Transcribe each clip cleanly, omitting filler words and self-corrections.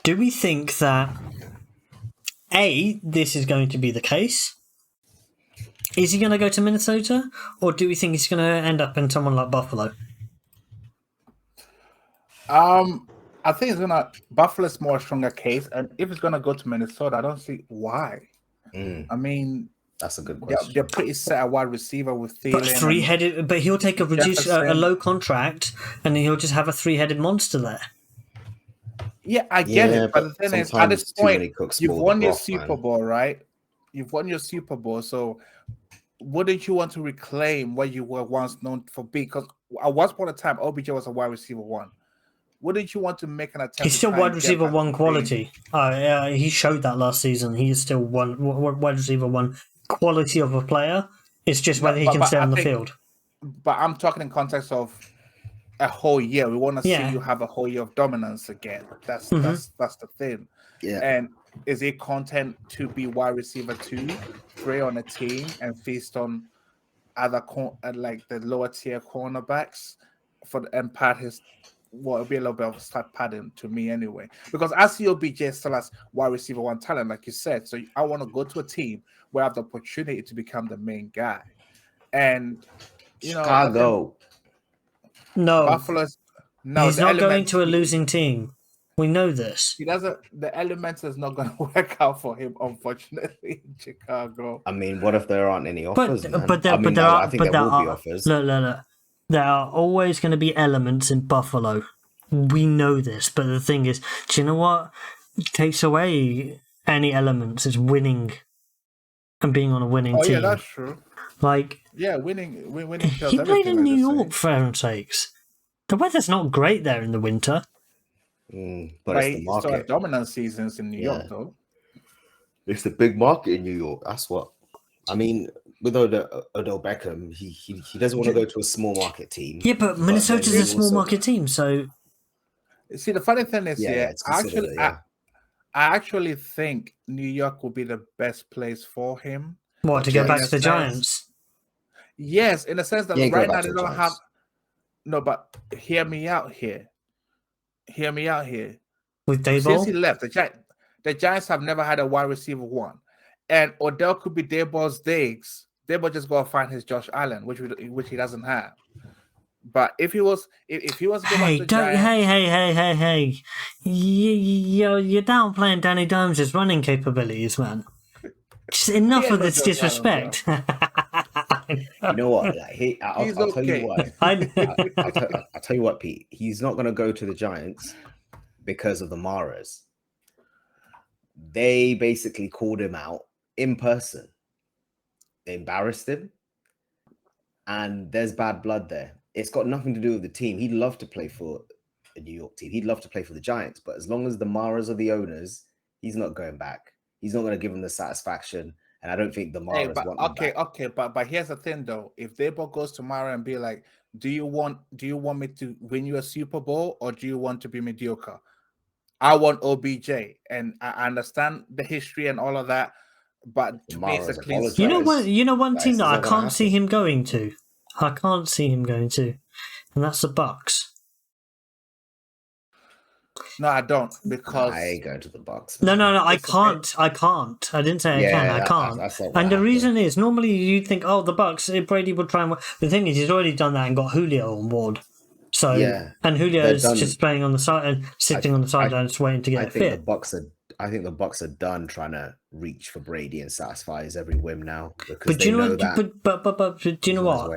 do we think that this is going to be the case? Is he going to go to Minnesota, or do we think he's going to end up in someone like Buffalo? I think it's gonna Buffalo's more a stronger case, and if it's gonna go to Minnesota, I don't see why. I mean, that's a good question. They're pretty set at wide receiver with Thielen. But three-headed, but he'll take a low contract, and he'll just have a three-headed monster there. Yeah, I get it, but the thing is, at this point, you've won your Super Bowl, right? You've won your Super Bowl, so wouldn't you want to reclaim what you were once known for being? Because at once upon a time, OBJ was a wide receiver one. Wouldn't you want to make an attempt? He's still wide receiver one quality. He showed that last season. He is still wide receiver one quality of a player. It's just whether he can stay on the field. But I'm talking in context of a whole year. We want to see you have a whole year of dominance again. That's the thing. Yeah. And is it content to be wide receiver 2, 3 on a team and feast on other like the lower tier cornerbacks and pad his? Well, it'll be a little bit of a stat pattern to me anyway. Because I see OBJ still as wide receiver one talent, like you said. So I want to go to a team where I have the opportunity to become the main guy. And Chicago. No. Buffalo's he's not going to a losing team. We know this. He doesn't. The element is not going to work out for him, unfortunately, in Chicago. I mean, what if there aren't any offers? But there will be offers. Look. There are always going to be elements in Buffalo. We know this, but the thing is, do you know what takes away any elements? Is winning and being on a winning team. Yeah, that's true. Winning. He played in New York, for heaven's sakes. The weather's not great there in the winter. But it's the market. Still dominant seasons in New York, though. It's the big market in New York. That's what. I mean, with Odell Beckham, he doesn't want to go to a small market team. Yeah, but Minnesota's a small market team, so. See, the funny thing is, I actually think New York will be the best place for him. What, to go back to the Giants? Yes, in the sense that right now they don't have. No, but hear me out here. With Daboll? Since he left, the Giants have never had a wide receiver one. And Odell could be Daboll's digs. Daboll just go and find his Josh Allen, which he doesn't have. But if he was to go back to the Giants, hey! You're downplaying Danny Dimes' running capabilities, man. Just enough of this disrespect. You know what? I'll tell you what. I'll tell you what, Pete. He's not going to go to the Giants because of the Maras. They basically called him out in person. They embarrassed him, and there's bad blood there. It's got nothing to do with the team. He'd love to play for a New York team. He'd love to play for the Giants, but as long as the Maras are the owners, he's not going back. He's not going to give them the satisfaction, and I don't think the Maras want him back. Okay, but here's the thing though. If Daboll goes to Mara and be like, do you want me to win you a Super Bowl, or do you want to be mediocre? I want OBJ, and I understand the history and all of that, but to me it's a clean. You know one team that I can't see him going to. I can't see him going to, and that's the Bucs. No, I don't, because I ain't going to the Bucs. No, I can't. I didn't say I can. I can't. And the reason is, normally you'd think, the Bucs, Brady would try and. The thing is, he's already done that and got Julio on board. So and Julio's just playing on the side and sitting on the sideline, just waiting to get fit. I think the Bucs are done trying to reach for Brady and satisfy his every whim now. But do you know what? But do you know what?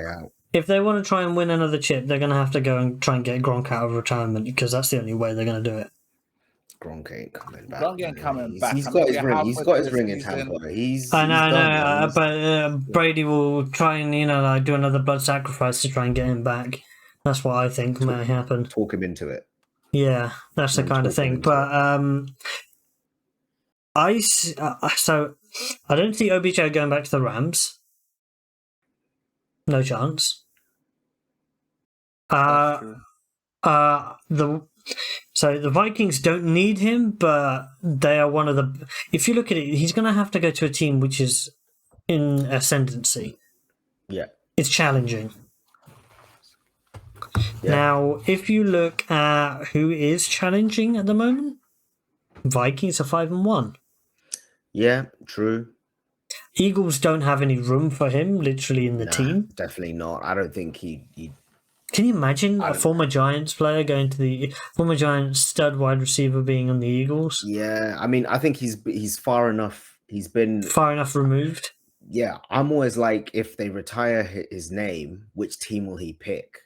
If they want to try and win another chip, they're going to have to go and try and get Gronk out of retirement, because that's the only way they're going to do it. Gronk ain't coming back. Gronk ain't coming back. He's got his ring. He's got his ring in Tampa. I know. But Brady will try and do another blood sacrifice to try and get him back. That's what I think may happen. Talk him into it. Yeah, that's the kind of thing. But so I don't see OBJ going back to the Rams. No chance. The Vikings don't need him, but they are one of the. If you look at it, he's going to have to go to a team which is in ascendancy. Yeah, it's challenging. Yeah. Now, if you look at who is challenging at the moment, Vikings are 5-1. Yeah, true. Eagles don't have any room for him, literally, in the team. Definitely not. I don't think he. Can you imagine a former Giants player going to the former Giants stud wide receiver being on the Eagles? Yeah, I mean, I think he's far enough. He's been far enough removed. Yeah, I'm always like, if they retire his name, which team will he pick?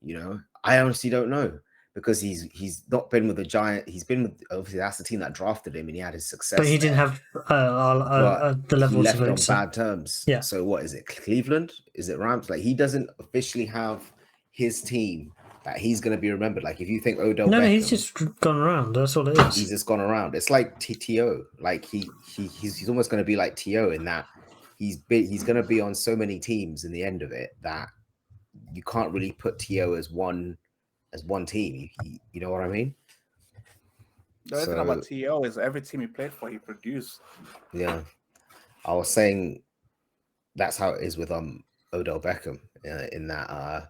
You know, I honestly don't know, because he's not been with the Giant. He's been with, obviously that's the team that drafted him, and he had his success. But he didn't have the levels. He left of on bad terms. Yeah. So what is it? Cleveland? Is it Rams? Like, he doesn't officially have his team that he's going to be remembered. Like, if you think Odell Beckham, he's just gone around. That's all it is. He's just gone around. It's like TTO. Like he's almost going to be like TO in that he's going to be on so many teams in the end of it that you can't really put TO as one team. You know what I mean? The other thing about TO is every team he played for, he produced. Yeah, I was saying that's how it is with Odell Beckham in that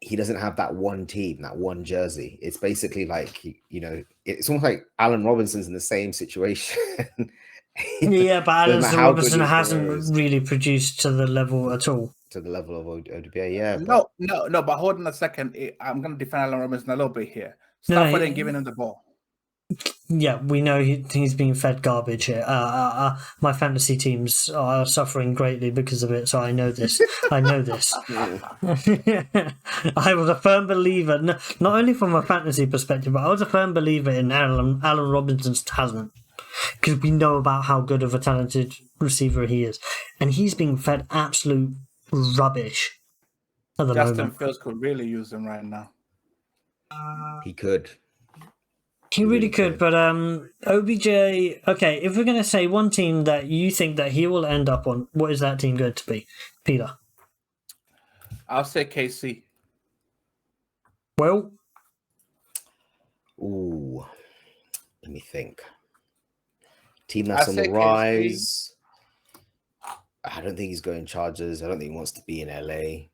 he doesn't have that one team, that one jersey. It's basically like, you know, it's almost like Allen Robinson's in the same situation. Yeah, but Allen Robinson hasn't really produced to the level at all. To the level of OBJ, yeah. No, but hold on a second. I'm going to defend Allen Robinson a little bit here. Stafford ain't giving him the ball. Yeah, we know he's being fed garbage here. My fantasy teams are suffering greatly because of it, so I know this. I was a firm believer, not only from a fantasy perspective, but I was a firm believer in Allen Robinson's talent, because we know about how good of a talented receiver he is, and he's being fed absolute rubbish at the moment. Justin Fields could really use him right now. He could. He really could, but OBJ. Okay, if we're going to say one team that you think that he will end up on, what is that team going to be, Peter? I'll say KC. Well, let me think. Team that's on the rise. I don't think he's going Chargers. I don't think he wants to be in LA,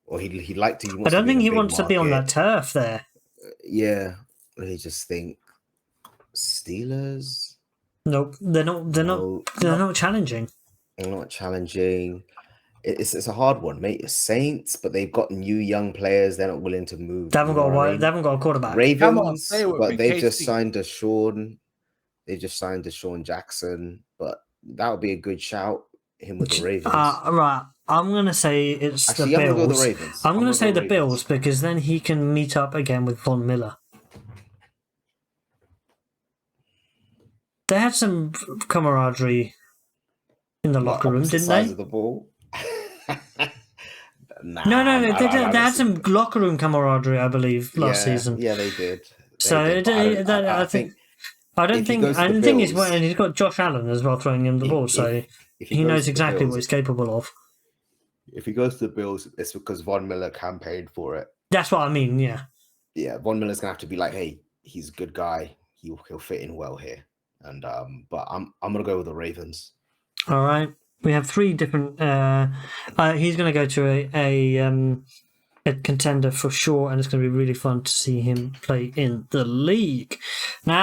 or he'd like to. I don't think he wants to be on that turf there. Yeah, let me just think. Steelers? Nope, they're not challenging. They're not challenging. It's a hard one, mate. It's Saints, but they've got new young players. They're not willing to move. They haven't got a quarterback. Ravens, but they've just signed Deshaun. They just signed Deshaun Jackson, but that would be a good shout. Him with the Ravens. Right. I'm gonna say it's the Bills. I'm gonna go the Ravens. I'm gonna say the Bills, because then he can meet up again with Von Miller. They had some camaraderie in the locker room, didn't they? Of the ball? No. They had some locker room camaraderie, I believe, last season. Yeah, they did. I think the thing is, when he's got Josh Allen as well throwing him the ball, so he knows exactly what he's capable of. If he goes to the Bills, it's because Von Miller campaigned for it. That's what I mean. Yeah. Yeah, Von Miller's gonna have to be like, hey, he's a good guy. He'll fit in well here. And but I'm gonna go with the Ravens. All right, we have three different. He's gonna go to a contender for sure, and it's gonna be really fun to see him play in the league. Now,